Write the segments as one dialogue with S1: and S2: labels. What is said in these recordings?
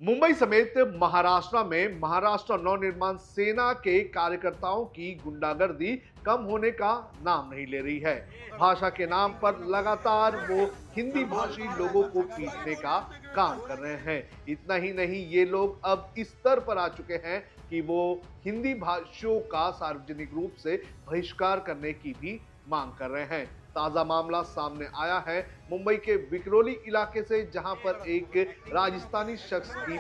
S1: मुंबई समेत महाराष्ट्र में महाराष्ट्र नवनिर्माण सेना के कार्यकर्ताओं की गुंडागर्दी कम होने का नाम नहीं ले रही है। भाषा के नाम पर लगातार वो हिंदी भाषी लोगों को पीटने का काम कर रहे हैं। इतना ही नहीं, ये लोग अब इस स्तर पर आ चुके हैं कि वो हिंदी भाषियों का सार्वजनिक रूप से बहिष्कार करने की भी मांग कर रहे हैं। ताजा मामला सामने आया है मुंबई के विक्रोली इलाके से, जहां पर एक राजस्थानी शख्स की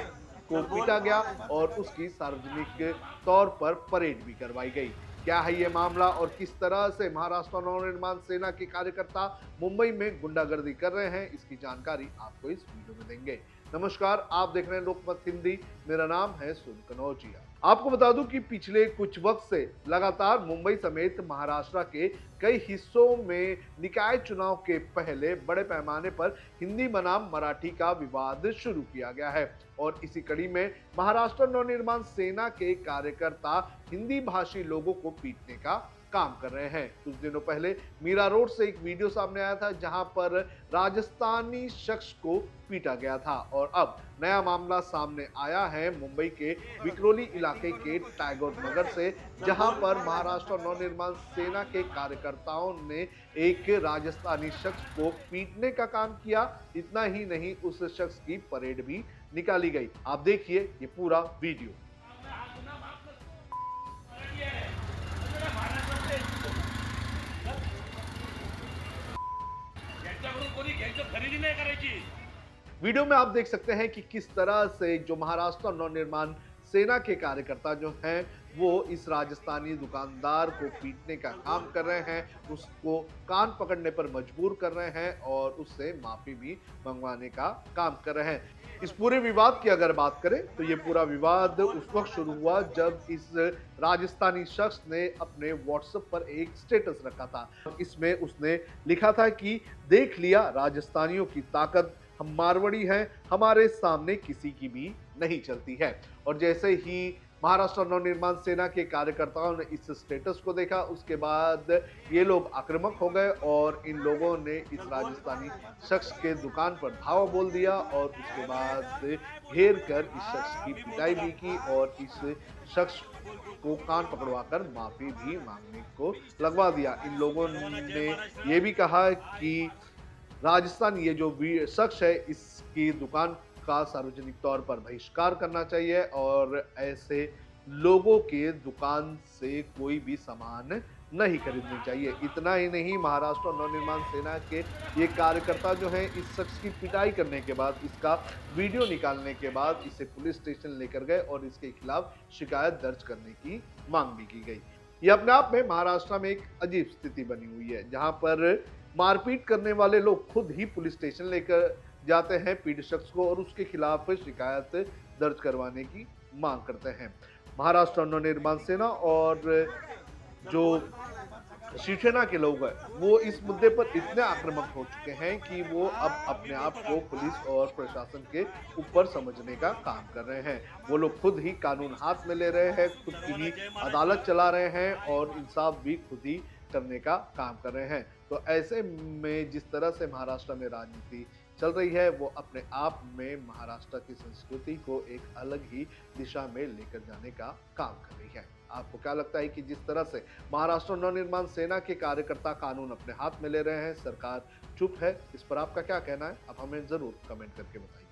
S1: को पीटा गया और उसकी सार्वजनिक तौर पर परेड भी करवाई गई। क्या है ये मामला और किस तरह से महाराष्ट्र नवनिर्माण सेना के कार्यकर्ता मुंबई में गुंडागर्दी कर रहे हैं, इसकी जानकारी आपको इस वीडियो में देंगे। नमस्कार, आप देख रहे हैं लोकमत हिंदी। मेरा नाम है सुन कनौजिया। आपको बता दूं कि पिछले कुछ वक्त से लगातार मुंबई समेत महाराष्ट्र के कई हिस्सों में निकाय चुनाव के पहले बड़े पैमाने पर हिंदी बनाम मराठी का विवाद शुरू किया गया है और इसी कड़ी में महाराष्ट्र नवनिर्माण सेना के कार्यकर्ता हिंदी भाषी लोगों को पीटने का काम कर रहे हैं। कुछ दिनों पहले मीरा रोड से एक वीडियो सामने आया था जहां पर राजस्थानी शख्स को पीटा गया था और अब नया मामला सामने आया है मुंबई के विक्रोली इलाके के टैगोर नगर से, जहां पर महाराष्ट्र नवनिर्माण सेना के कार्यकर्ताओं ने एक राजस्थानी शख्स को पीटने का काम किया। इतना ही नहीं, उस शख्स की परेड भी निकाली गई। आप देखिए ये पूरा वीडियो। खरीदी नहीं करायची। वीडियो में आप देख सकते हैं कि किस तरह से जो महाराष्ट्र नवनिर्माण सेना के कार्यकर्ता जो हैं वो इस राजस्थानी दुकानदार को पीटने का काम कर रहे हैं, उसको कान पकड़ने पर मजबूर कर रहे हैं और उससे माफी भी मंगवाने का काम कर रहे हैं। इस पूरे विवाद की अगर बात करें तो ये पूरा विवाद उस वक्त शुरू हुआ जब इस राजस्थानी शख्स ने अपने व्हाट्सएप पर एक स्टेटस रखा था। इसमें उसने लिखा था कि देख लिया राजस्थानियों की ताकत, हम मारवाड़ी हैं, हमारे सामने किसी की भी नहीं चलती है। और जैसे ही महाराष्ट्र नवनिर्माण सेना के कार्यकर्ताओं ने इस स्टेटस को देखा, उसके बाद ये लोग आक्रामक हो गए और इन लोगों ने इस राजस्थानी शख्स के दुकान पर धावा बोल दिया और उसके बाद घेर कर इस शख्स की पिटाई भी की और इस शख्स को कान पकड़वाकर माफी भी मांगने को लगवा दिया। इन लोगों ने ये भी कहा कि राजस्थान ये जो शख्स है इसकी दुकान का सार्वजनिक तौर पर बहिष्कार करना चाहिए और ऐसे लोगों के दुकान से कोई भी सामान नहीं खरीदनी चाहिए। इतना ही नहीं, महाराष्ट्र नवनिर्माण सेना के ये कार्यकर्ता जो हैं इस शख्स की पिटाई करने के बाद, इसका वीडियो निकालने के बाद इसे पुलिस स्टेशन लेकर गए और इसके खिलाफ शिकायत दर्ज करने की मांग भी की गई। ये अपने आप में महाराष्ट्र में एक अजीब स्थिति बनी हुई है जहां पर मारपीट करने वाले लोग खुद ही पुलिस स्टेशन लेकर जाते हैं पीड़ित शख्स को और उसके खिलाफ शिकायत दर्ज करवाने की मांग करते हैं। महाराष्ट्र नवनिर्माण सेना और जो शिवसेना के लोग हैं वो इस मुद्दे पर इतने आक्रामक हो चुके हैं कि वो अब अपने आप को पुलिस और प्रशासन के ऊपर समझने का काम कर रहे हैं। वो लोग खुद ही कानून हाथ में ले रहे हैं, खुद की ही अदालत चला रहे हैं और इंसाफ भी खुद ही करने का काम कर रहे हैं। तो ऐसे में जिस तरह से महाराष्ट्र में राजनीति चल रही है वो अपने आप में महाराष्ट्र की संस्कृति को एक अलग ही दिशा में लेकर जाने का काम कर रही है। आपको क्या लगता है कि जिस तरह से महाराष्ट्र नवनिर्माण सेना के कार्यकर्ता कानून अपने हाथ में ले रहे हैं, सरकार चुप है, इस पर आपका क्या कहना है? आप हमें जरूर कमेंट करके बताइए।